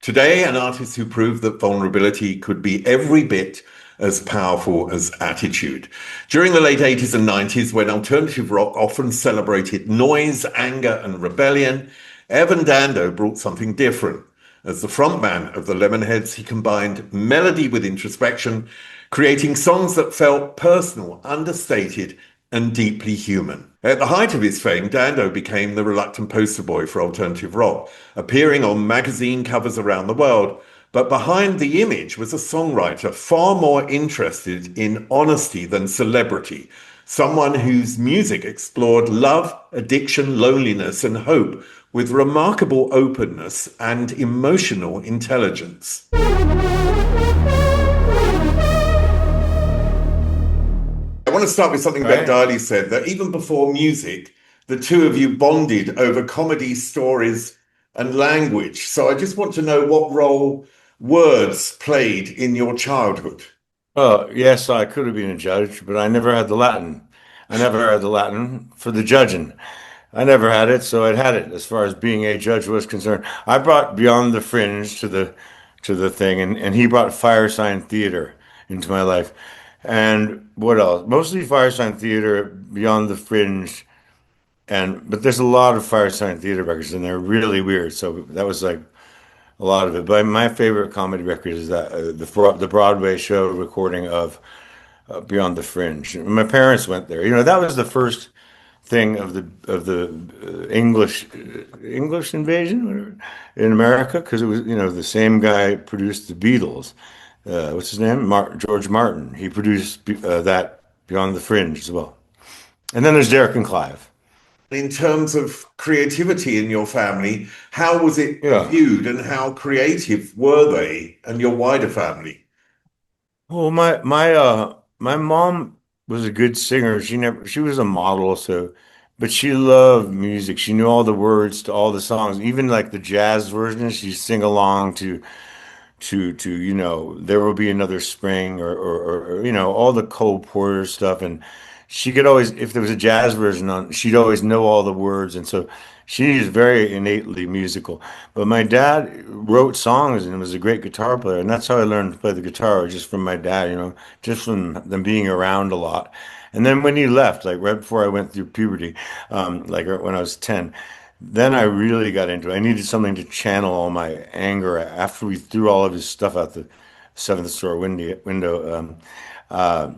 Today, an artist who proved that vulnerability could be every bit as powerful as attitude. During the late 80s and 90s, when alternative rock often celebrated noise, anger, and rebellion, Evan Dando brought something different. As the frontman of the Lemonheads, he combined melody with introspection, creating songs that felt personal, understated, and deeply human. At the height of his fame, Dando became the reluctant poster boy for alternative rock, appearing on magazine covers around the world. But behind the image was a songwriter far more interested in honesty than celebrity, someone whose music explored love, addiction, loneliness, and hope with remarkable openness and emotional intelligence. I want to start with something that Deily said, that even before music, the two of you bonded over comedy, stories, and language. So I just want to know what role words played in your childhood. Oh, yes, I could have been a judge, but I never had the Latin. I never had the Latin for the judging. I never had it, so I'd had it as far as being a judge was concerned. I brought Beyond the Fringe to the thing, and he brought Firesign Theater into my life. And what else? Mostly Firesign Theater, Beyond the Fringe, and but there's a lot of Firesign Theater records, and they're really weird. So that was like a lot of it. But my favorite comedy record is that the Broadway show recording of Beyond the Fringe. My parents went there. That was the first thing of the English invasion, whatever, in America, because it was the same guy produced the Beatles. What's his name? George Martin. He produced that Beyond the Fringe as well. And then there's Derek and Clive. In terms of creativity in your family, how was it Yeah. viewed and how creative were they and your wider family? Well, my mom was a good singer. She was a model, so but she loved music. She knew all the words to all the songs, even like the jazz versions. She'd sing along to There Will Be Another Spring or all the Cole Porter stuff. And she could always, if there was a jazz version on, she'd always know all the words. And so she's very innately musical. But my dad wrote songs and was a great guitar player. And that's how I learned to play the guitar, just from my dad, just from them being around a lot. And then when he left, like right before I went through puberty, like when I was 10, then I really got into it. I needed something to channel all my anger after we threw all of his stuff out the seventh story window. Uh,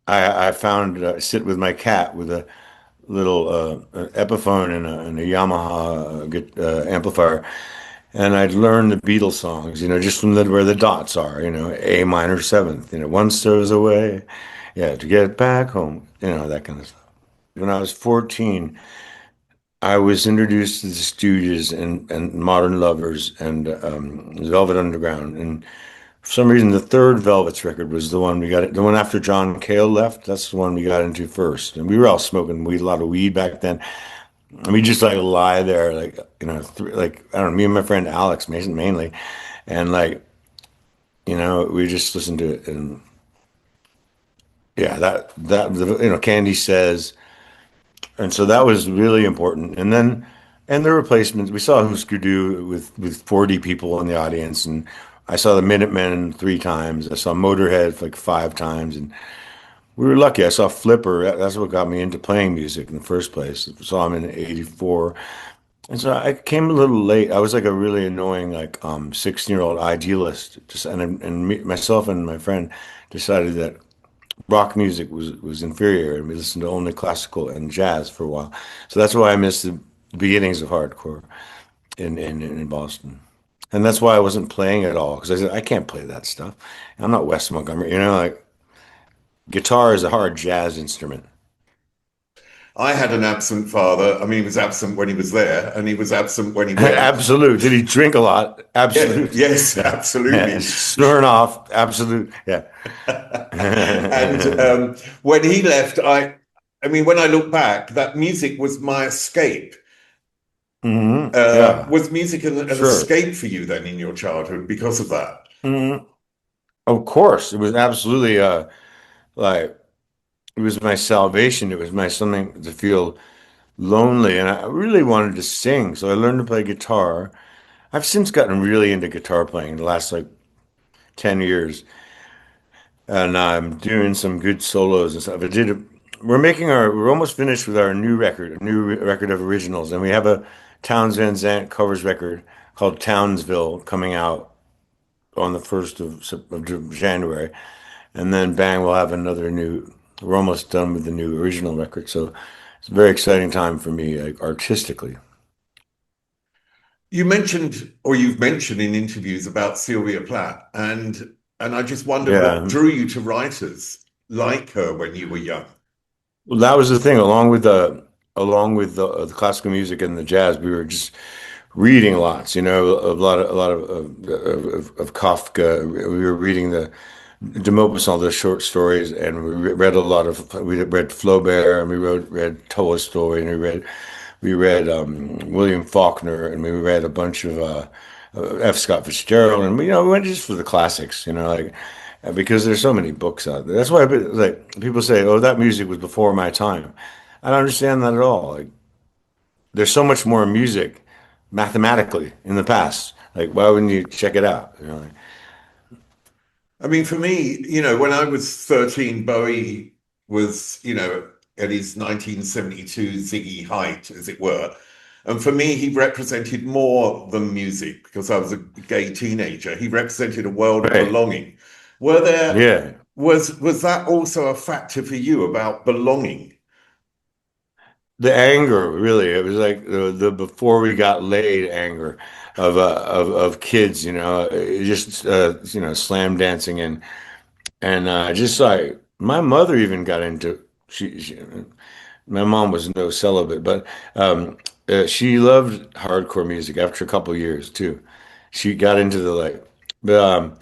I found sit with my cat with a little Epiphone and a Yamaha amplifier, and I'd learn the Beatles songs, just from where the dots are, A minor seventh, one stirs away, yeah, to get back home, that kind of stuff. When I was 14. I was introduced to the Stooges and Modern Lovers and Velvet Underground. And for some reason, the third Velvet's record was the one we got, the one after John Cale left. That's the one we got into first. And we were all smoking weed, a lot of weed back then. And we just like lie there, like, like, I don't know, me and my friend Alex Mason mainly. And like, we just listened to it. And yeah, Candy Says. And so that was really important. And the replacements, we saw Husker Du with 40 people in the audience. And I saw the Minutemen 3 times. I saw Motorhead like 5 times. And we were lucky. I saw Flipper. That's what got me into playing music in the first place. I saw him in '84. And so I came a little late. I was like a really annoying, like 16-year-old idealist. Myself and my friend decided that rock music was inferior, and we listened to only classical and jazz for a while. So that's why I missed the beginnings of hardcore in Boston. And that's why I wasn't playing at all, because I said, I can't play that stuff. I'm not Wes Montgomery, like guitar is a hard jazz instrument. I had an absent father. I mean, he was absent when he was there, and he was absent when he went. Absolute. Did he drink a lot? Yeah, Absolute. yes, absolutely. Snoring off. Absolute. Yeah. And when he left, I mean, when I look back, that music was my escape. Yeah, Was music an sure. escape for you then in your childhood because of that? hmm Of course, it was absolutely like it was my salvation. It was my something to feel lonely, and I really wanted to sing. So I learned to play guitar. I've since gotten really into guitar playing in the last like 10 years, and I'm doing some good solos and stuff. We're almost finished with our new record, a new record of originals, and we have a Townes Van Zandt covers record called Townsville coming out on the 1st of January. And then bang, we'll have another new. We're almost done with the new original record, so it's a very exciting time for me, like artistically. You mentioned, or you've mentioned in interviews about Sylvia Plath, and I just wondered what Yeah, drew you to writers like her when you were young. well, that was the thing. Along with the classical music and the jazz, we were just reading lots. You know, a lot of Kafka. We were reading the de Maupassant, the short stories, and read a lot of. We read Flaubert, and read Tolstoy, and we read William Faulkner, and we read a bunch of F. Scott Fitzgerald, and we went just for the classics, like because there's so many books out there. That's why like people say, "Oh, that music was before my time." I don't understand that at all. Like, there's so much more music mathematically in the past. Like, why wouldn't you check it out? I mean, for me, when I was 13, Bowie was, at his 1972 Ziggy height, as it were. And for me, he represented more than music because I was a gay teenager. He represented a world of Right? belonging. Were there, Yeah. was that also a factor for you about belonging? The anger, really, it was like the before we got laid anger of kids, just slam dancing and just like my mother even got into she my mom was no celibate, but she loved hardcore music after a couple years too. She got into the like, but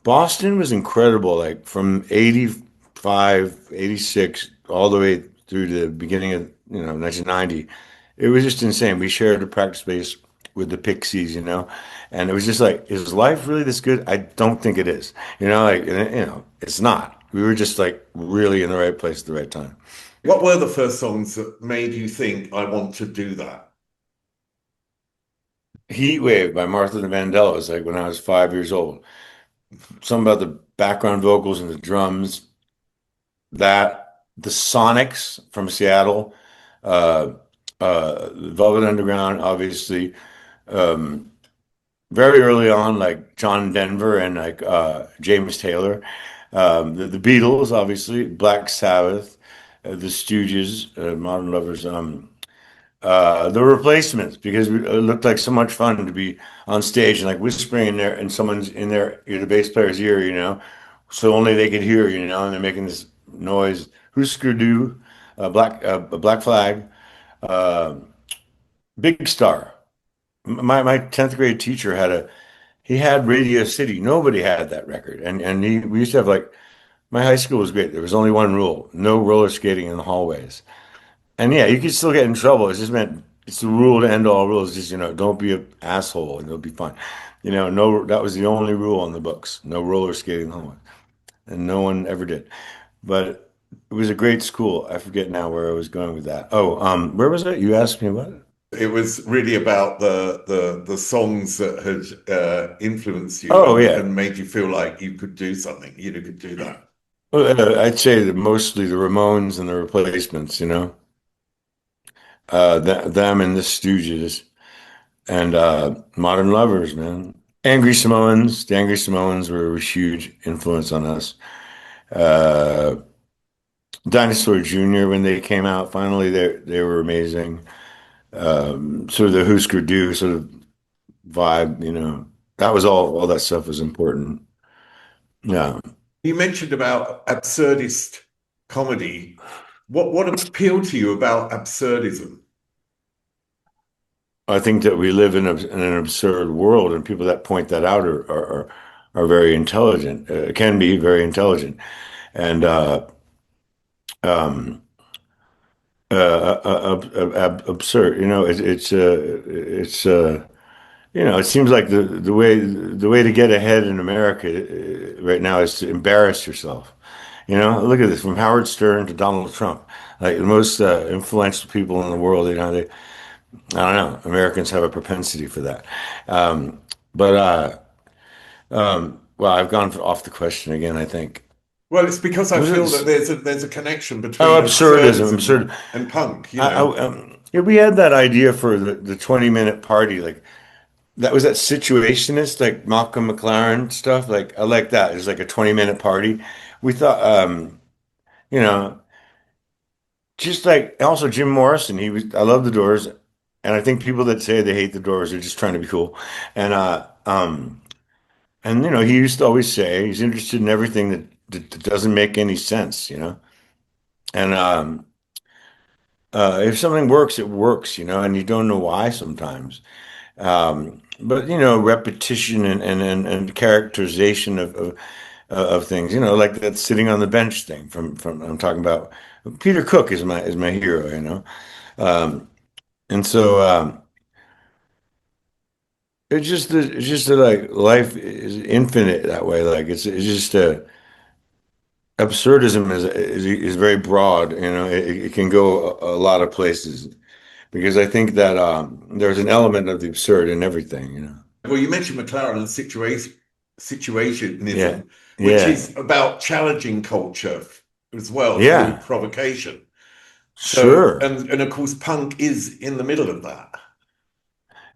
Boston was incredible, like from 85, 86, all the way through to the beginning of, 1990. It was just insane. We shared a practice space with the Pixies, and it was just like, is life really this good? I don't think it is. It's not. We were just like really in the right place at the right time. What were the first songs that made you think, I want to do that? Heat Wave by Martha Vandell was like when I was 5 years old. Something about the background vocals and the drums, that the Sonics from Seattle, uh, Velvet Underground, obviously, um, very early on, like John Denver and like James Taylor, the Beatles, obviously, Black Sabbath, the Stooges, Modern Lovers, the Replacements, because it looked like so much fun to be on stage and like whispering in there, and someone's in there, the bass player's ear, so only they could hear, and they're making this noise. Husker Du, Black Flag, uh, Big Star. My 10th grade teacher he had Radio City. Nobody had that record, and we used to have like my high school was great. There was only one rule: no roller skating in the hallways. And yeah, you could still get in trouble. It's just meant it's the rule to end all rules. Just don't be an asshole and it'll be fine. No, that was the only rule on the books. No roller skating home, and no one ever did. But it was a great school. I forget now where I was going with that. Oh, where was it? You asked me about it. It was really about the songs that had influenced you Oh and, yeah. and made you feel like you could do something, you could do that. Well, I'd say that mostly the Ramones and the Replacements. Them and the Stooges and Modern Lovers, man. The Angry Samoans were a huge influence on us. Uh, Dinosaur Jr. when they came out, finally they were amazing. Sort of the Husker Du sort of vibe, that was all that stuff was important. Yeah. You mentioned about absurdist comedy. What appealed to you about absurdism? I think that we live in an absurd world, and people that point that out are very intelligent, can be very intelligent, and um, absurd. It seems like the way to get ahead in America right now is to embarrass yourself. Look at this from Howard Stern to Donald Trump, like the most influential people in the world. I don't know. Americans have a propensity for that. But well, I've gone off the question again, I think. Well, it's because I Was feel that it? there's a connection Oh, between absurdism. absurdism Absurd. and punk, you know. Yeah, we had that idea for the 20-minute party. Like that was that situationist, like Malcolm McLaren stuff. Like I like that. It was like a 20-minute party. We thought, you know, just like also Jim Morrison, I love the Doors, and I think people that say they hate the Doors are just trying to be cool. And he used to always say he's interested in everything that doesn't make any sense, And if something works, it works, and you don't know why sometimes. But repetition and characterization of things, like that sitting on the bench thing from I'm talking about. Peter Cook is my hero, and so it's just that like life is infinite that way. Like it's just absurdism is very broad. It can go a lot of places because I think that there's an element of the absurd in everything. Well, you mentioned McLaren and Yeah, situationism, which yeah, is about challenging culture as well through yeah, provocation. So, sure. and of course, punk is in the middle of that.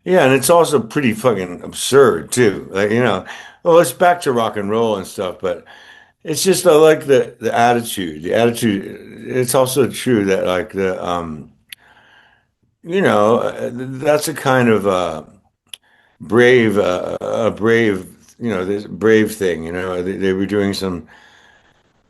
Yeah, and it's also pretty fucking absurd too. Like, well, it's back to rock and roll and stuff, but it's just I like the attitude. The attitude. It's also true that like that's a kind of brave, this brave thing. They were doing some.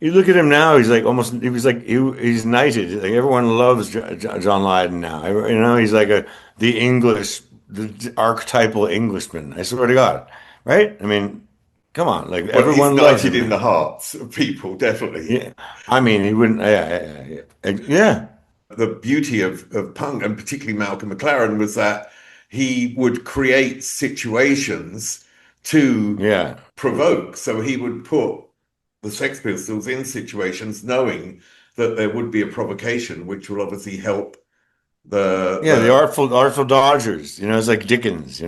You look at him now; he's like almost. He was like he's knighted. Like everyone loves John Lydon now. He's like the archetypal Englishman. I swear to God, right? I mean, come on, like Well, he's everyone loves knighted him in the now. hearts of people, definitely. Yeah, I mean, he wouldn't. Yeah, yeah, yeah. Yeah. The beauty of punk, and particularly Malcolm McLaren, was that he would create situations to Yeah. provoke. So he would put the Sex Pistols in situations knowing that there would be a provocation, which will obviously help Yeah, the the artful Dodgers, it's like Dickens.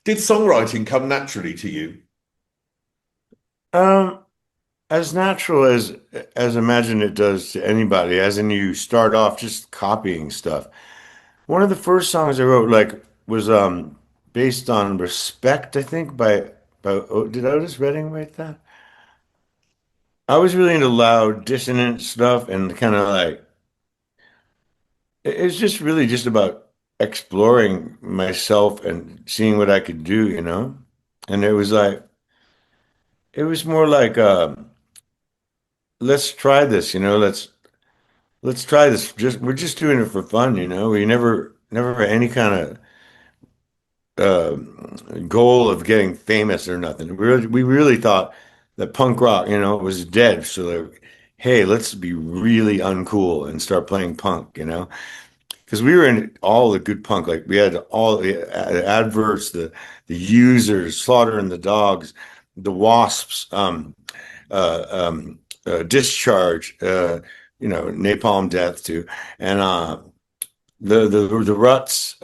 Did songwriting come naturally to you? Um, as natural as imagine it does to anybody, as in you start off just copying stuff. One of the first songs I wrote was based on Respect, I think, did Otis Redding write that? I was really into loud, dissonant stuff and kind of like it's just really just about exploring myself and seeing what I could do. And it was more like let's try this, let's try this. We're just doing it for fun. We never had any kind of uh, goal of getting famous or nothing. We really thought that punk rock, was dead. So like, hey, let's be really uncool and start playing punk. Because we were in all the good punk. Like we had all the adverts, the users, Slaughter and the Dogs, the Wasps, uh, um, Discharge, Napalm Death too, and the Ruts.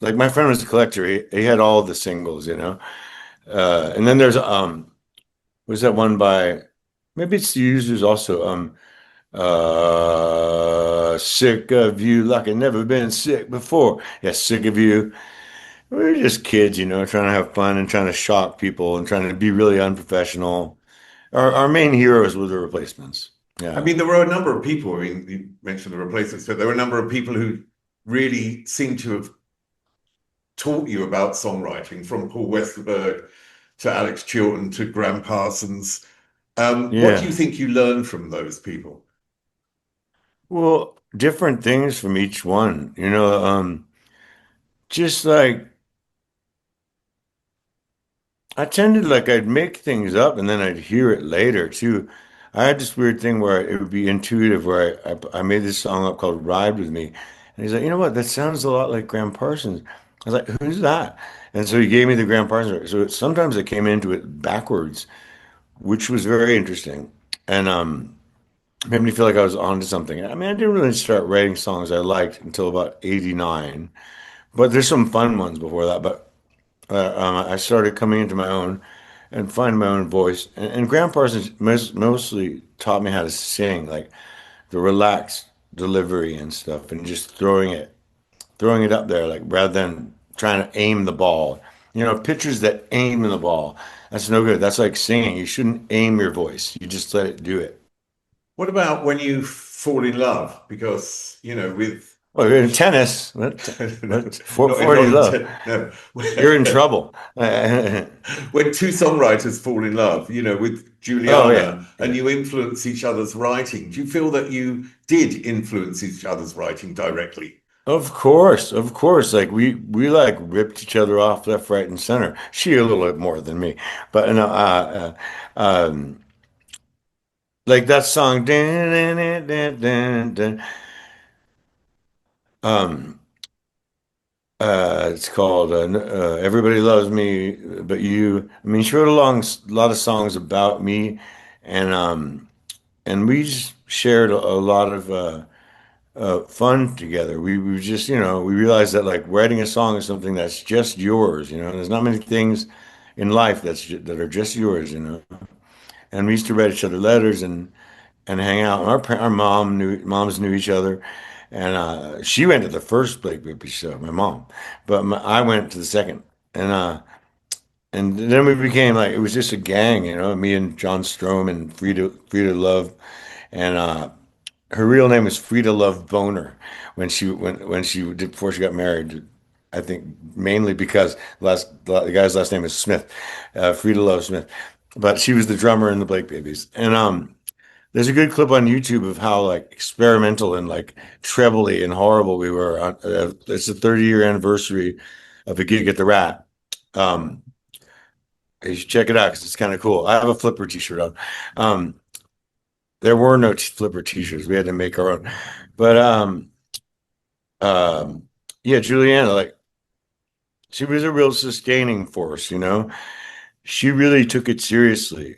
Like my friend was a collector. He had all the singles. And then there's was that one by maybe it's the users also. Sick of you like I've never been sick before. Yeah, sick of you. We're just kids, trying to have fun and trying to shock people and trying to be really unprofessional. Our main heroes were the Replacements. I Yeah. mean, there were a number of people. I mean, you mentioned the replacements, but there were a number of people who really seem to have taught you about songwriting, from Paul Westerberg to Alex Chilton to Gram Parsons. What do you Yeah. think you learned from those people? Well, different things from each one, just like I tended like I'd make things up and then I'd hear it later too. I had this weird thing where it would be intuitive where I made this song up called Ride With Me. And he's like, you know what? That sounds a lot like Gram Parsons. I was like, who's that? And so he gave me the Gram Parsons. So sometimes I came into it backwards, which was very interesting. And made me feel like I was onto something. I mean, I didn't really start writing songs I liked until about 89, but there's some fun ones before that. But I started coming into my own and finding my own voice. And Gram Parsons mostly taught me how to sing, like the relaxed delivery and stuff, and just throwing it up there, like rather than trying to aim the ball. Pitchers that aim the ball, that's no good. That's like singing. You shouldn't aim your voice. You just let it do it. What about when you fall in love? Because, with Well, in tennis, what not in 40 not in love. ten, no. You're in trouble. When two songwriters fall in love, with Oh yeah, Juliana, and yeah. you influence each other's writing, do you feel that you did influence each other's writing directly? Of course, of course. Like we like ripped each other off left, right, and center. She a little bit more than me, but no, like that song. Dun, dun, dun, dun, dun, dun. Um, it's called "Everybody Loves Me But You." I mean, she wrote a lot of songs about me, and we just shared a lot of fun together. We just, we realized that like writing a song is something that's just yours. There's not many things in life that are just yours. And we used to write each other letters and hang out. Our moms knew each other, and she went to the first Blake Whitby show, my mom, but I went to the second, and then we became like it was just a gang. Me and John Strom and Frida Love, and her real name was Frida Love Boner when she did before she got married. I think mainly because the guy's last name is Smith, Frida Love Smith, but she was the drummer in the Blake Babies, and there's a good clip on YouTube of how like experimental and like trebly and horrible we were. It's the 30-year anniversary of a gig at the Rat. Um, you should check it out because it's kind of cool. I have a Flipper t-shirt on. Um, there were no Flipper t-shirts. We had to make our own. But um, yeah, Juliana, like she was a real sustaining force. She really took it seriously,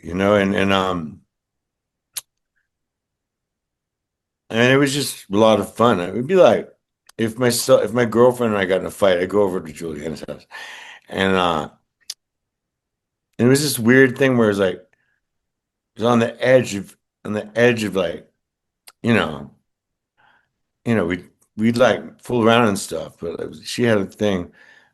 and it was just a lot of fun. It would be like if my girlfriend and I got in a fight, I'd go over to Juliana's house. And it was this weird thing where it was on the edge of like, you know, we'd like fool around and stuff, but she had a thing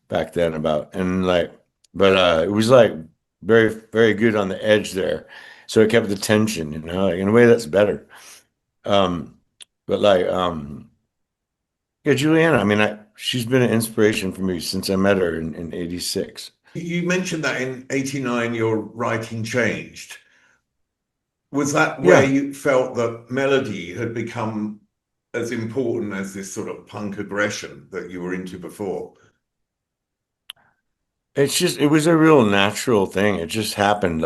back then about and like but it was like very, very good on the edge there. So it kept the tension, like in a way that's better. Um, but like yeah, Juliana, I mean she's been an inspiration for me since I met her in 86. You mentioned that in 89 your writing changed. Was that where Yeah. you felt that melody had become as important as this sort of punk aggression that you were into before? It was a real natural thing. It just happened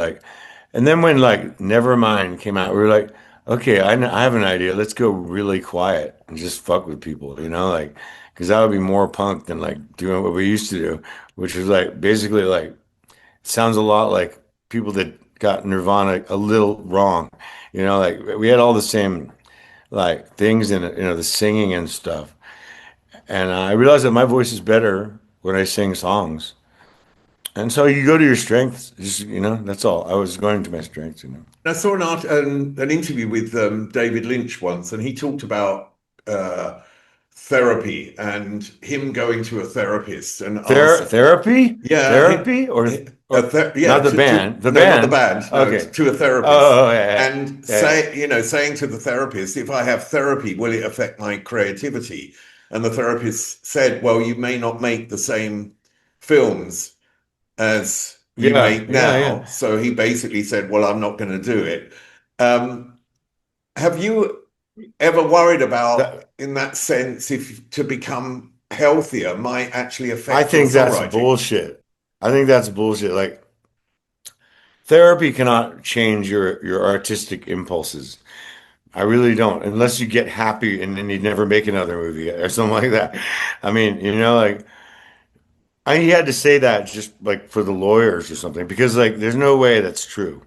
and then when like Nevermind came out, we were like, okay, I have an idea. Let's go really quiet and just fuck with people, like, because that would be more punk than like doing what we used to do, which was like basically like, it sounds a lot like people that got Nirvana a little wrong, like we had all the same like things in it, the singing and stuff. And I realized that my voice is better when I sing songs. And so you go to your strengths, that's all. I was going to my strengths. I saw an interview with David Lynch once, and he talked about uh, therapy and him going to a therapist and Therapy? yeah, Therapy or yeah, not the band. The no, not the band. band, no, Okay. to a therapist, Oh, yeah, and yeah, yeah. saying to the therapist, if I have therapy, will it affect my creativity? And the therapist said, well, you may not make the same films as you Yeah, make yeah, yeah. now. So he basically said, well, I'm not going to do it. Um, have you ever worried about, That, in that sense, if to become healthier might actually I affect your think that's songwriting? bullshit. I think that's bullshit. Like therapy cannot change your artistic impulses. I really don't, unless you get happy and then you never make another movie or something like that. I mean, like he had to say that just like for the lawyers or something because like there's no way that's true.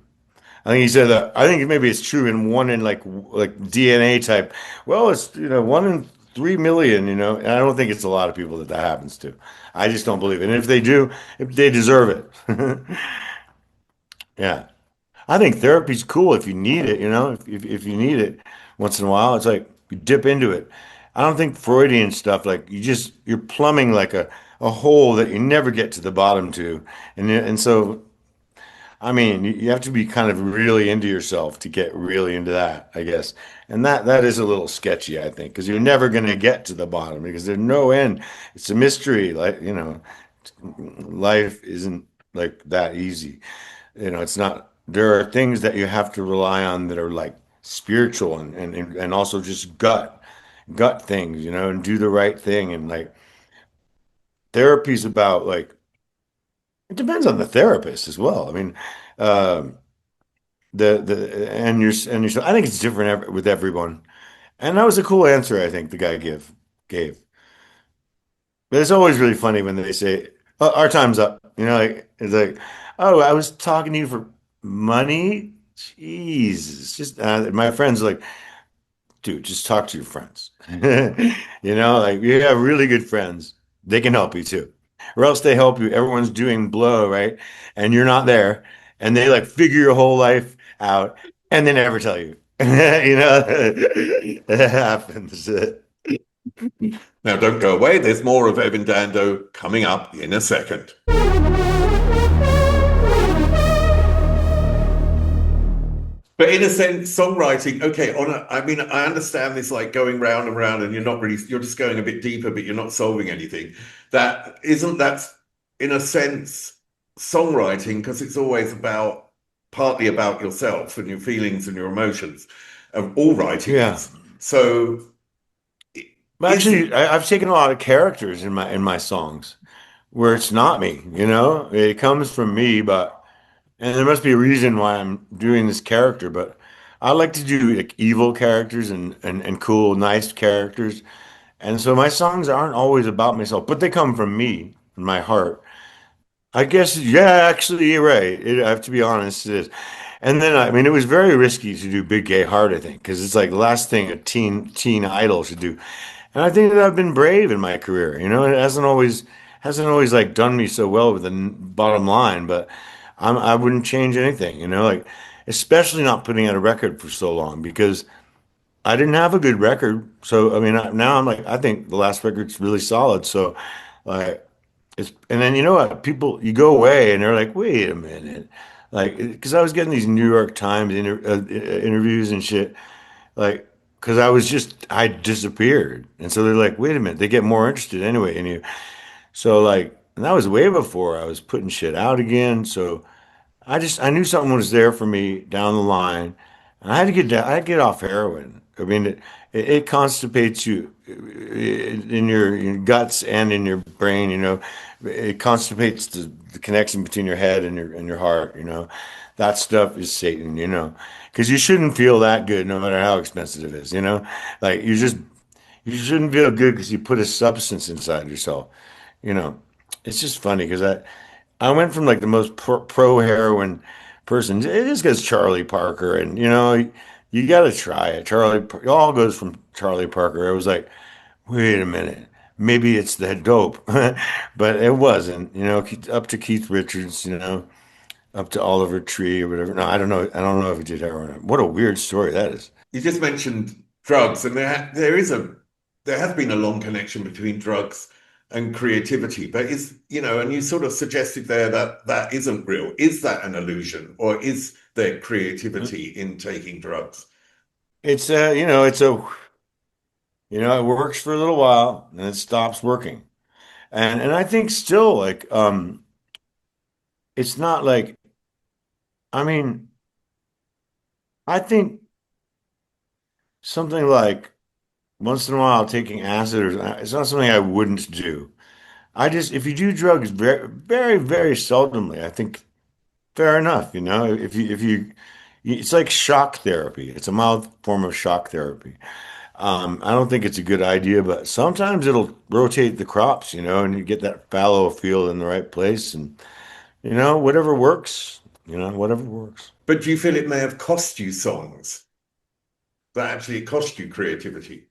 I think he said that. I think maybe it's true in one in like DNA type. Well, it's 1 in 3 million, and I don't think it's a lot of people that that happens to. I just don't believe it. And if they do, if they deserve it. Yeah. I think therapy's cool if you need it, if you need it once in a while, it's like you dip into it. I don't think Freudian stuff, like you're plumbing like a hole that you never get to the bottom to. And so, I mean, you have to be kind of really into yourself to get really into that, I guess. And that is a little sketchy, I think, because you're never going to get to the bottom because there's no end. It's a mystery. Like, life isn't like that easy. It's not, there are things that you have to rely on that are like spiritual and also just gut things, and do the right thing. And like therapy's about like, it depends on the therapist as well. I mean, um, and your, I think it's different with everyone. And that was a cool answer, I think the guy gave. But it's always really funny when they say, "Oh, our time's up." Like it's like, "Oh, I was talking to you for money." Jeez, it's just my friends are like, dude, just talk to your friends. Like you have really good friends. They can help you too. Or else they help you. Everyone's doing blow, right? And you're not there. And they like figure your whole life out and they never tell you. It happens. Now, don't go away. There's more of Evan Dando coming up in a second. But in a sense, songwriting, okay, I mean, I understand this like going round and round and you're just going a bit deeper, but you're not solving anything. That's in a sense songwriting because it's always partly about yourself and your feelings and your emotions. All writing Yeah. is. So But is, actually, I've taken a lot of characters in my songs where it's not me, It comes from me, but and there must be a reason why I'm doing this character, but I like to do like evil characters and cool, nice characters. And so my songs aren't always about myself, but they come from me, from my heart. I guess, yeah, actually, you're right. I have to be honest, it is. And then, I mean, it was very risky to do Big Gay Heart, I think, because it's like the last thing a teen idol should do. And I think that I've been brave in my career. It hasn't always like done me so well with the bottom line, but I wouldn't change anything. Like especially not putting out a record for so long because I didn't have a good record. So I mean, now I'm like, I think the last record's really solid. So like and then you know what? People, you go away and they're like, wait a minute. Like, because I was getting these New York Times interviews and shit, like, because I disappeared. And so they're like, wait a minute, they get more interested anyway in you. So, like, and that was way before I was putting shit out again. So I knew something was there for me down the line. And I had to get off heroin. I mean, it constipates you in your guts and in your brain, It constipates the connection between your head and your heart. That stuff is Satan. Because you shouldn't feel that good no matter how expensive it is. Like you shouldn't feel good because you put a substance inside yourself. You know, it's just funny because I went from like the most pro heroin person. It is because Charlie Parker, and you got to try it. It all goes from Charlie Parker. It was like, wait a minute, maybe it's the dope, but it wasn't. Up to Keith Richards, up to Oliver Tree or whatever. No, I don't know. I don't know if he did heroin. What a weird story that is. you just mentioned drugs, and there has been a long connection between drugs and creativity, but and you sort of suggested there that that isn't real. Is that an illusion, or is there creativity in taking drugs? It works for a little while and it stops working. And I think still like it's not like I mean, I think something like once in a while taking acid or it's not something I wouldn't do. I just if you do drugs very very very seldomly, I think fair enough, if you it's like shock therapy. It's a mild form of shock therapy. I don't think it's a good idea, but sometimes it'll rotate the crops, and you get that fallow field in the right place, and whatever works, whatever works. But do you feel it may have cost you songs? That actually it cost you creativity?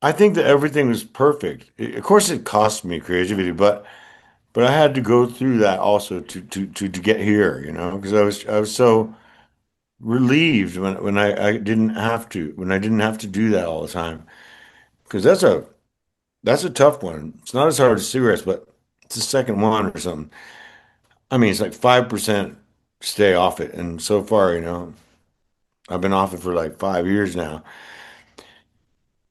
I think that everything was perfect. Of course, it cost me creativity, but I had to go through that also to get here, because I was so relieved when I didn't have to do that all the time. Because that's a tough one. It's not as hard as cigarettes, but it's the second one or something. I mean, it's like 5% stay off it, and so far, I've been off it for like 5 years now.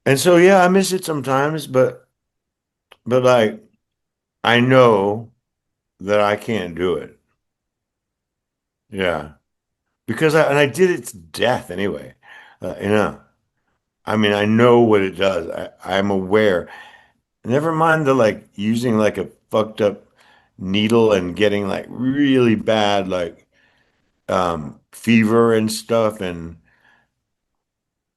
And so yeah, I miss it sometimes, but like I know that I can't do it. Yeah. Because I did it to death anyway. I mean, I know what it does. I'm aware. Never mind the like using like a fucked up needle and getting like really bad like fever and stuff. And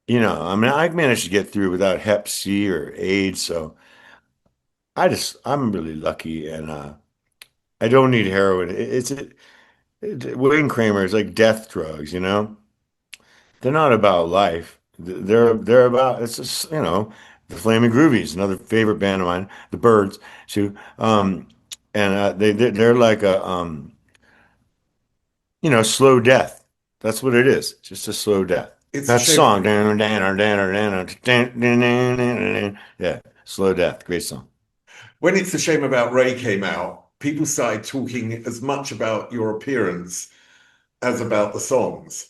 I mean, I managed to get through without Hep C or AIDS, so I'm really lucky, and I don't need heroin. Wayne Kramer is like death drugs. They're not about life. They're about it's just, the Flaming Groovies, another favorite band of mine, the Birds too. And they're like a slow death. That's what it is. Just a slow death. It's a That shame song, yeah, slow death, great song. when It's a Shame About Ray came out, people started talking as much about your appearance as about the songs.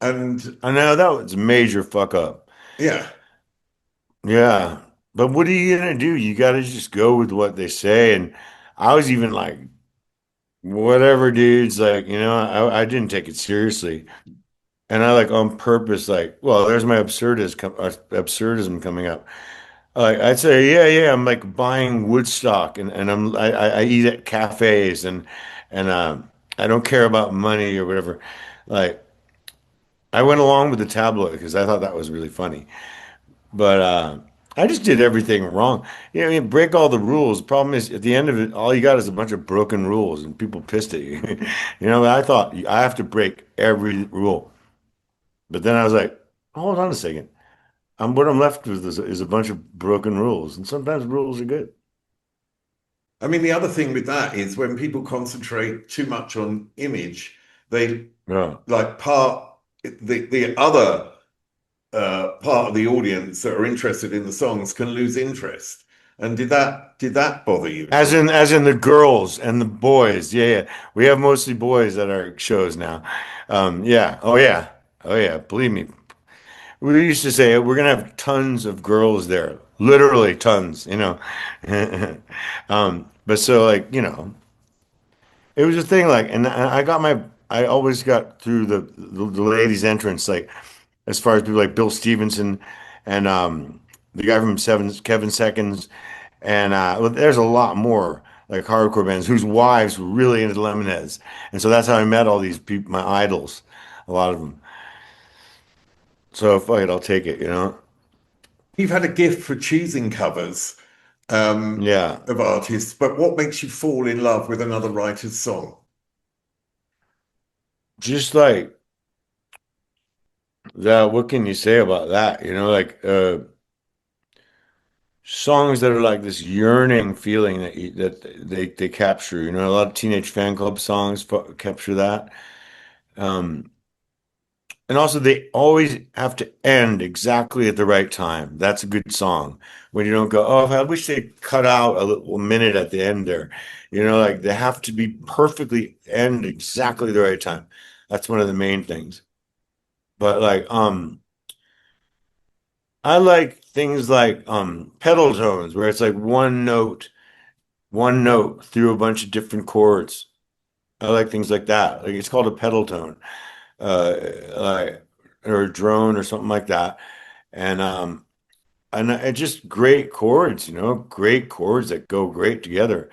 And I know that was a major fuck up. yeah, Yeah, but what are you gonna do? You got to just go with what they say. And I was even like, whatever, dudes. Like, I didn't take it seriously. And I like on purpose, like, well, there's my absurdism coming up. Like I'd say, yeah, yeah, I'm like buying Woodstock, and I eat at cafes, and I don't care about money or whatever. Like I went along with the tabloid because I thought that was really funny, but I just did everything wrong. You break all the rules. The problem is at the end of it, all you got is a bunch of broken rules, and people pissed at you. I thought I have to break every rule. But then I was like, hold on a second. What I'm left with is a bunch of broken rules, and sometimes rules are good. I mean, the other thing with that is when people concentrate too much on image, they Yeah. like the other part of the audience that are interested in the songs can lose interest. And did that bother you at As all? in as in the girls and the boys. Yeah, yeah. We have mostly boys at our shows now. Yeah. Oh yeah. Oh yeah. Believe me. We used to say we're gonna have tons of girls there. Literally tons. But so like, it was a thing like, and I always got through the ladies' entrance, like as far as people like Bill Stevenson and the guy from Kevin Seconds, and well, there's a lot more like hardcore bands whose wives were really into Lemonheads, and so that's how I met all these people, my idols, a lot of them. So fuck it, I'll take it. You've had a gift for choosing covers Yeah, of artists, but what makes you fall in love with another writer's song? just like that. What can you say about that? Like songs that are like this yearning feeling that they capture. A lot of Teenage Fan Club songs capture that. Um, and also they always have to end exactly at the right time. That's a good song. When you don't go, oh, I wish they cut out a little minute at the end there. Like they have to be perfectly end exactly the right time. That's one of the main things. But like, I like things like pedal tones where it's like one note through a bunch of different chords. I like things like that. Like it's called a pedal tone, like or a drone or something like that. And just great chords, great chords that go great together.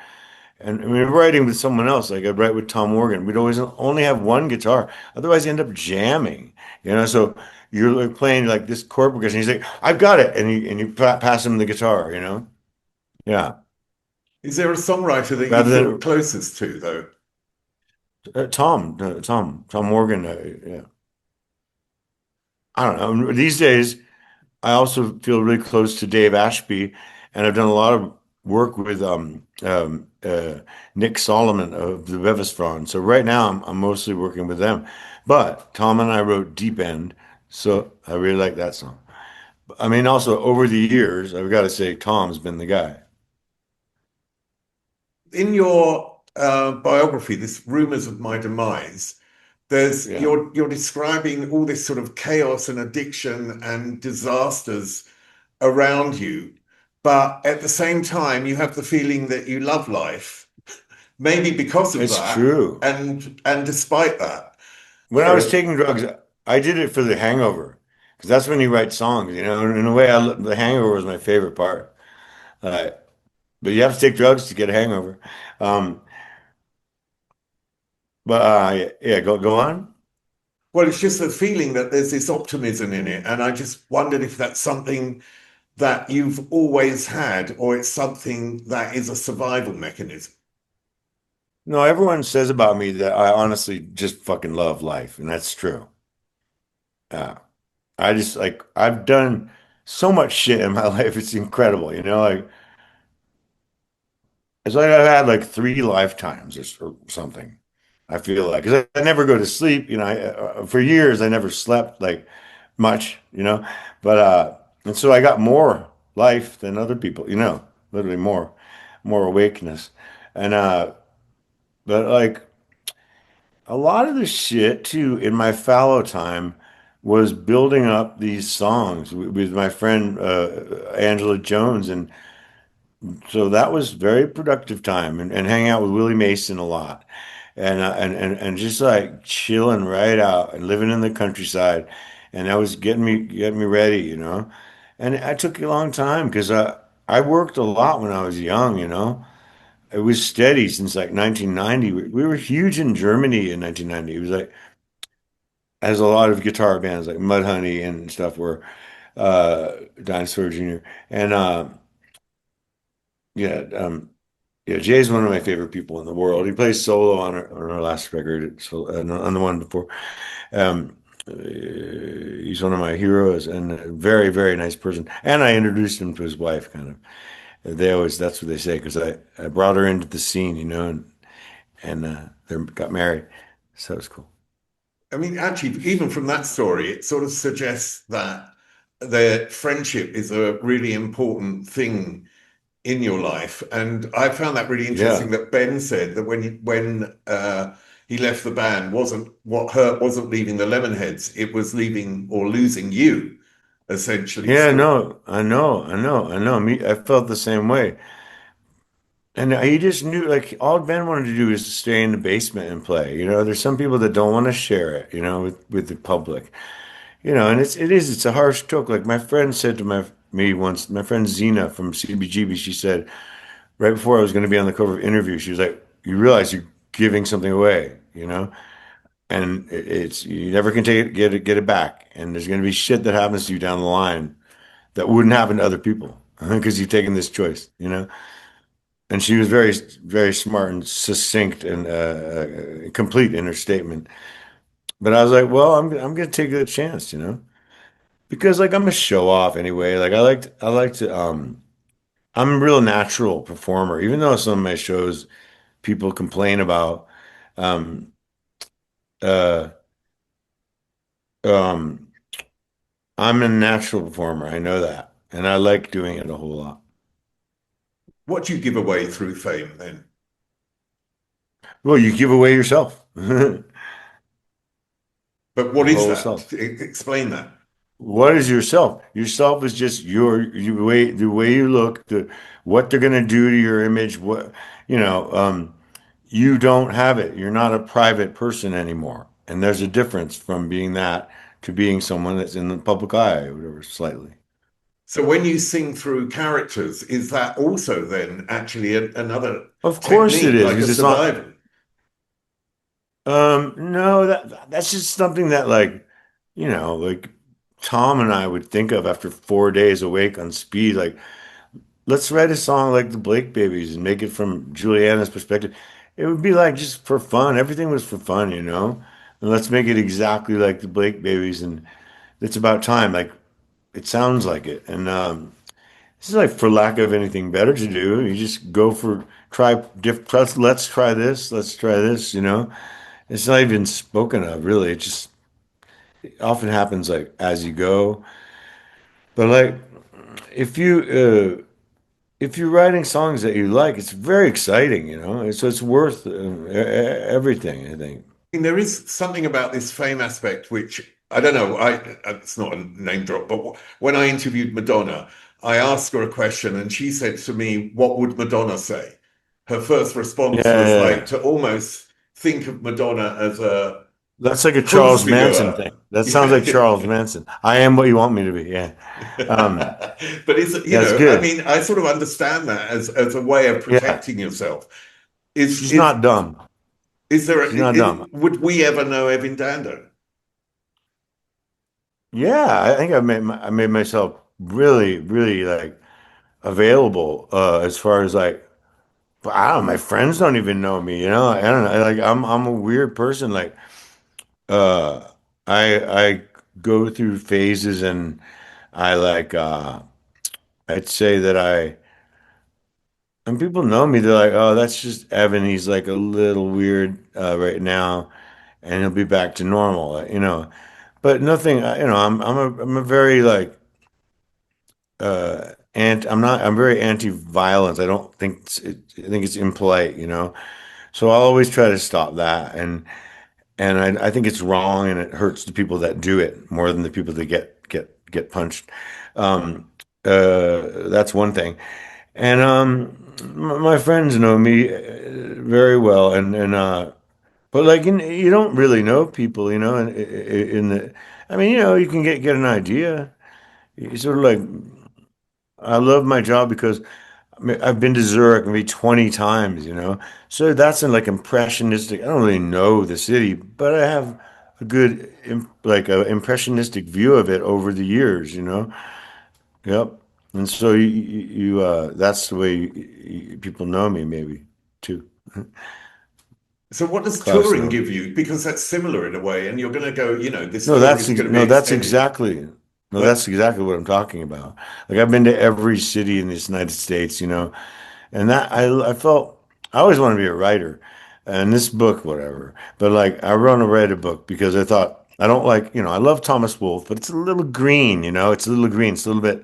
And I mean, writing with someone else, like I'd write with Tom Morgan, we'd always only have one guitar. Otherwise, you end up jamming, So you're like playing like this chord progression. He's like, "I've got it," and you pass him the guitar. Yeah. Is there a songwriter that you Rather feel than closest to, though? Tom Morgan. Yeah. I don't know. These days, I also feel really close to Dave Ashby, and I've done a lot of work with Nick Solomon of the Vevistron. So right now, I'm mostly working with them. But Tom and I wrote Deep End, so I really like that song. I mean, also over the years, I've got to say, Tom's been the guy. In your biography, this Rumors of My Demise, there's Yeah, you're describing all this sort of chaos and addiction and disasters around you, but at the same time, you have the feeling that you love life, maybe because of it's that, true. and despite that, When you I was know. taking drugs, I did it for the hangover because that's when you write songs. You know, in a way, the hangover was my favorite part. Uh, but you have to take drugs to get a hangover. Um, but yeah, yeah, go on. Well, it's just the feeling that there's this optimism in it, and I just wondered if that's something that you've always had, or it's something that is a survival mechanism. No, everyone says about me that I honestly just fucking love life, and that's true. Uh, I just like I've done so much shit in my life. It's incredible, you know. Like it's like I've had like three lifetimes or something. I feel like because I never go to sleep. You know, for years I never slept like much. You know, but and so I got more life than other people. You know, literally more awakeness, and but like a lot of the shit too in my fallow time was building up these songs with my friend Angela Jones, and so that was very productive time, and hanging out with Willie Mason a lot, and just like chilling right out and living in the countryside, and that was getting me ready, you know, and it took a long time because I worked a lot when I was young, you know. It was steady since like 1990. We were huge in Germany in 1990. It was like as a lot of guitar bands like Mudhoney and stuff were Dinosaur Jr. and yeah yeah Jay's one of my favorite people in the world. He plays solo on our last record, so on the one before. Um, he's one of my heroes and a very very nice person. And I introduced him to his wife, kind of. They always that's what they say because I brought her into the scene, you know, and they got married, so it was cool. I mean, actually, even from that story, it sort of suggests that the friendship is a really important thing in your life. And I found that really interesting Yeah. that Ben said that when he left the band, wasn't what hurt wasn't leaving the Lemonheads, it was leaving or losing you, essentially. Yeah, So no, I know. Me, I felt the same way. And he just knew, like, all Ben wanted to do is stay in the basement and play. You know, there's some people that don't want to share it, you know, with the public. You know, and it's a harsh joke. Like my friend said to me once, my friend Zena from CBGB, she said right before I was going to be on the cover of Interview, she was like, "You realize you're giving something away, you know, and it's you never can get it back, and there's going to be shit that happens to you down the line." That wouldn't happen to other people because you've taken this choice, you know? And she was very, very smart and succinct and complete in her statement. But I was like, well, I'm gonna take a chance, you know? Because like I'm a show off anyway. Like I like to I'm a real natural performer, even though some of my shows people complain about um uh um I'm a natural performer. I know that. And I like doing it a whole lot. what do you give away through fame then? Well, you give away yourself. But what Your is whole that? self. Explain that. What is yourself? Yourself is just the way you look, what they're gonna do to your image. What you know, you don't have it. You're not a private person anymore, and there's a difference from being that to being someone that's in the public eye or whatever, slightly. So when you sing through characters, is that also then actually another Of course it technique, is, like a because it's not. survival? No, that's just something that like, you know, like Tom and I would think of after 4 days awake on speed, like. Let's write a song like the Blake Babies and make it from Juliana's perspective. it would be like just for fun. Everything was for fun, you know? And let's make it exactly like the Blake Babies. And it's about time. Like it sounds like it. And this is like for lack of anything better to do. You just go for let's try this. Let's try this, you know? It's not even spoken of, really. It just it often happens like as you go. But like if you're writing songs that you like, it's very exciting, you know. So it's worth everything, I think. mean, there is something about this fame aspect which I don't know. It's not a name drop, but when I interviewed Madonna, I asked her a question, and she said to me, "What would Madonna say?" Her first Yeah, response was yeah, like yeah. to almost think of Madonna as a That's like a proof Charles Manson figure. thing. That sounds like Yeah. Charles Manson. I am what you want me to be. Yeah. Um, But is it, that's I good. mean, I sort of understand that as a way of Yeah. protecting yourself. Is She's is not dumb. is there She's not dumb. would we ever know Evan Dando? Yeah, I think I made myself really, really like available as far as like I don't know, my friends don't even know me, you know. I don't know. Like I'm a weird person. Like uh I go through phases and I like I'd say that I and people know me, they're like, oh, that's just Evan. He's like a little weird right now and he'll be back to normal, you know. But nothing, you know, I'm a very like and I'm very anti-violence. I don't think I think it's impolite, you know. So I'll always try to stop that and I think it's wrong and it hurts the people that do it more than the people that get punched. Um, that's one thing. And my friends know me very well, and but like you don't really know people, you know. In the, I mean, you know, you can get an idea. You sort of like, I love my job because I mean, I've been to Zurich maybe 20 times, you know. So that's in like impressionistic. I don't really know the city, but I have a good like a impressionistic view of it over the years, you know. Yep. And so that's the way people know me maybe too. So what does Klaus touring know me. give you? Because that's similar in a way, and you're going to go, this tour is going to be No, that's extended. exactly no, But that's exactly what I'm talking about. Like I've been to every city in the United States, you know, and that I felt I always wanted to be a writer, and this book, whatever. But like I want to write a book because I thought I don't like, you know, I love Thomas Wolfe, but it's a little green, you know, it's a little green, it's a little bit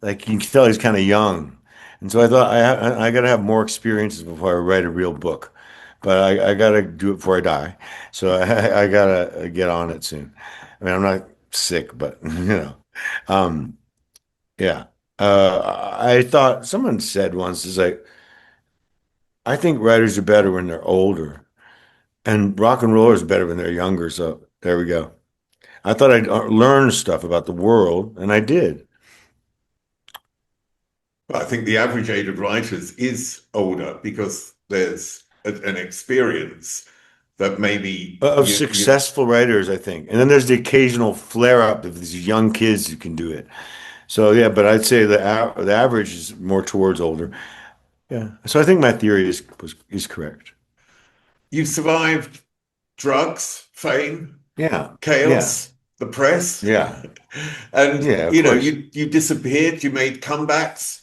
like you can tell he's kind of young, and so I thought I got to have more experiences before I write a real book, but I got to do it before I die, so I got to get on it soon. I mean, I'm not sick, but you know, um, yeah. I thought someone said once is like I think writers are better when they're older, and rock and rollers are better when they're younger. So there we go. I thought I'd learn stuff about the world, and I did. I think the average age of writers is older because there's an experience that maybe Of successful writers, I think. And then there's the occasional flare up of these young kids who can do it. So yeah, but I'd say the average is more towards older. Yeah. So I think my theory is correct. you've survived drugs, fame, Yeah. Yeah. chaos, the press, Yeah. and Yeah, of course. you disappeared, you made comebacks,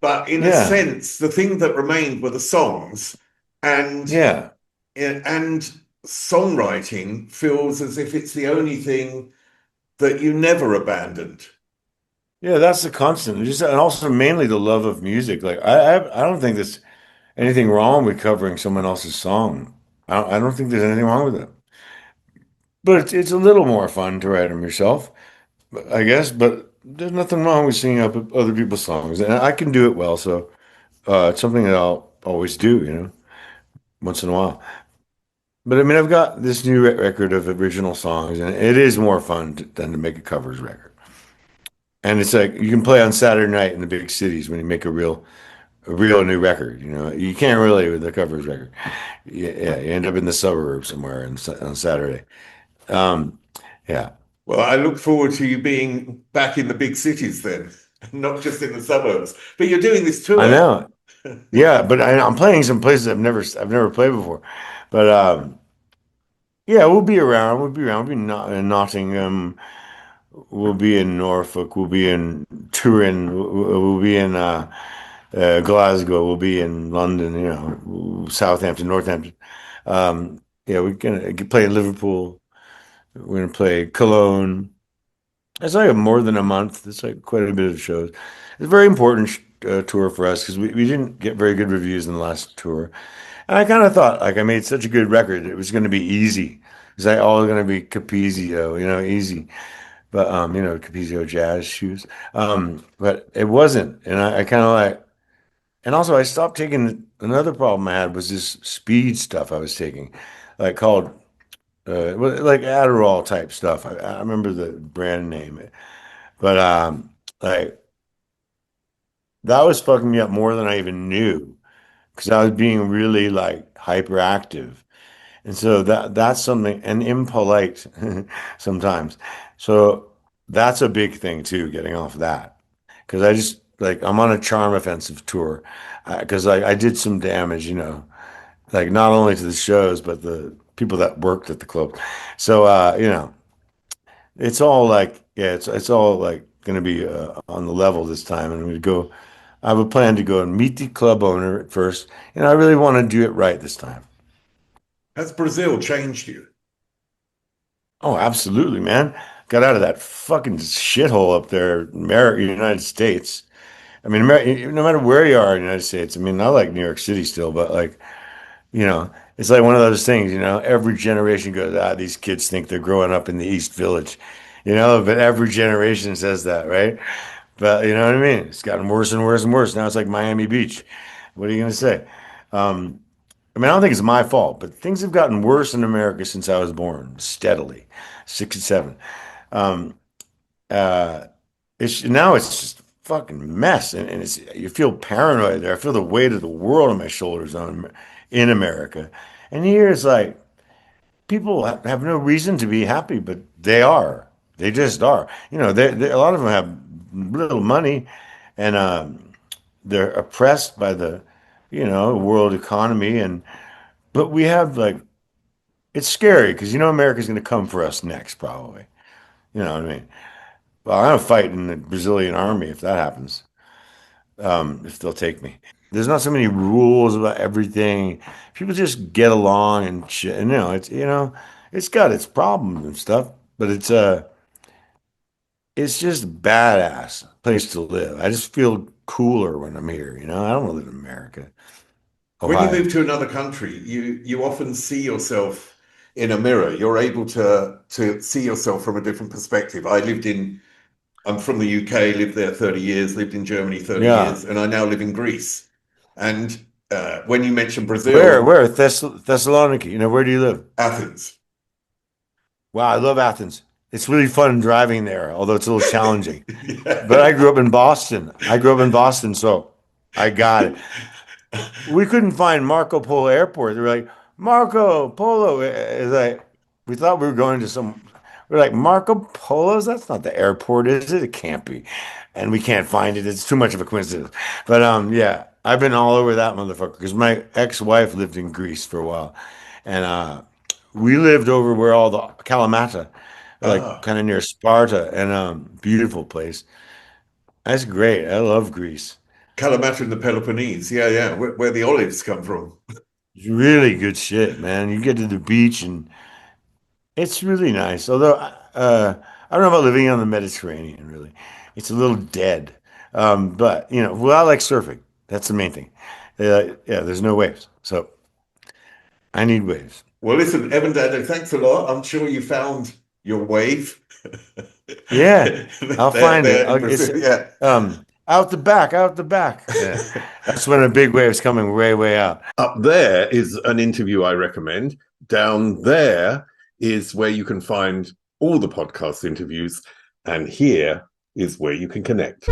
but in a Yeah. sense, the thing that remained were the songs, and Yeah. and songwriting feels as if it's the only thing that you never abandoned. Yeah, that's the constant. Just and also mainly the love of music. Like I don't think there's anything wrong with covering someone else's song. I don't think there's anything wrong with it. But it's a little more fun to write them yourself, I guess. But there's nothing wrong with singing up other people's songs, and I can do it well. So it's something that I'll always do, you know, once in a while. But I mean, I've got this new record of original songs, and it is more fun than to make a covers record. And it's like you can play on Saturday night in the big cities when you make a real new record. You know, you can't really with the covers record. Yeah, you end up in the suburbs somewhere on Saturday. Um, yeah, Well, I look forward to you being back in the big cities then, not just in the suburbs. But you're doing this I tour. know. Yeah, but I'm playing some places I've never played before. But yeah, we'll be around. We'll be around. We'll be in Nottingham. We'll be in Norfolk. We'll be in Turin. We'll be in Glasgow. We'll be in London. Southampton, Northampton. Yeah, we're gonna play in Liverpool. We're gonna play Cologne. It's like more than a month. It's like quite a bit of shows. It's a very important tour for us because we didn't get very good reviews in the last tour. And I kind of thought, like, I made such a good record, it was going to be easy. It was like all going to be Capezio, easy. But, Capezio jazz shoes. But it wasn't. And I kind of like, and also I stopped taking, another problem I had was this speed stuff I was taking, like called, like Adderall type stuff. I remember the brand name. But, like, that was fucking me up more than I even knew because I was being really like hyperactive. And so that's something and impolite sometimes. So that's a big thing too, getting off that. Because I just like I'm on a charm offensive tour because I did some damage, like not only to the shows but the people that worked at the club. So it's all like yeah, it's all like going to be on the level this time, and we go. I have a plan to go and meet the club owner at first, and I really want to do it right this time. Has Brazil changed you? Oh, absolutely, man. Got out of that fucking shithole up there, America, United States. I mean, no matter where you are in the United States, I mean, I like New York City still, but like, it's like one of those things, every generation goes, these kids think they're growing up in the East Village, but every generation says that, right? But you know what I mean? It's gotten worse and worse and worse. Now it's like Miami Beach. What are you going to say? I mean, I don't think it's my fault, but things have gotten worse in America since I was born, steadily, 67. Um, uh, now it's just a fucking mess, and it's you feel paranoid there. I feel the weight of the world on my shoulders in America, and here it's like people have no reason to be happy, but they are. They just are. A lot of them have little money, and they're oppressed by the, world economy, but we have like it's scary because America's going to come for us next, probably. You know what I mean? Well, I'm gonna fight in the Brazilian army if that happens. If they'll take me. There's not so many rules about everything. People just get along and shit. And it's got its problems and stuff, but it's just badass place to live. I just feel cooler when I'm here. I don't want to live in America, When you Ohio. move to another country, you often see yourself in a mirror. You're able to see yourself from a different perspective. I'm from the UK, lived there 30 years, lived in Germany 30 Yeah. years, and I now live in Greece. And when you mentioned Where? Brazil, Where? Thessaloniki. Where do you live? Athens. Wow, I love Athens. It's really fun driving there, although it's a little challenging. But I Yeah. grew up in Boston. So I got it. We couldn't find Marco Polo Airport. They were like, Marco Polo. It's like, we thought we were going to some, we're like, Marco Polo's? That's not the airport, is it? It can't be. And we can't find it. It's too much of a coincidence. But yeah, I've been all over that motherfucker because my ex-wife lived in Greece for a while. And we lived over where all the Kalamata, like Ah, kind of near Sparta, and beautiful place. That's great. I love Greece. Kalamata in the Peloponnese. Yeah, yeah, where the olives come from. It's really good shit, man. You get to the beach and it's really nice. Although I don't know about living on the Mediterranean, really. It's a little dead. But well, I like surfing. That's the main thing. Yeah, there's no waves, so I need waves. Well, listen, Evan Dando, thanks a lot. I'm sure you found your wave Yeah, I'll find it. there in It's Brazil. Yeah. out the back, out the back. Yeah, that's when a big wave's coming way, way out. Up there is an interview I recommend. Down there is where you can find all the podcast interviews. And here is where you can connect.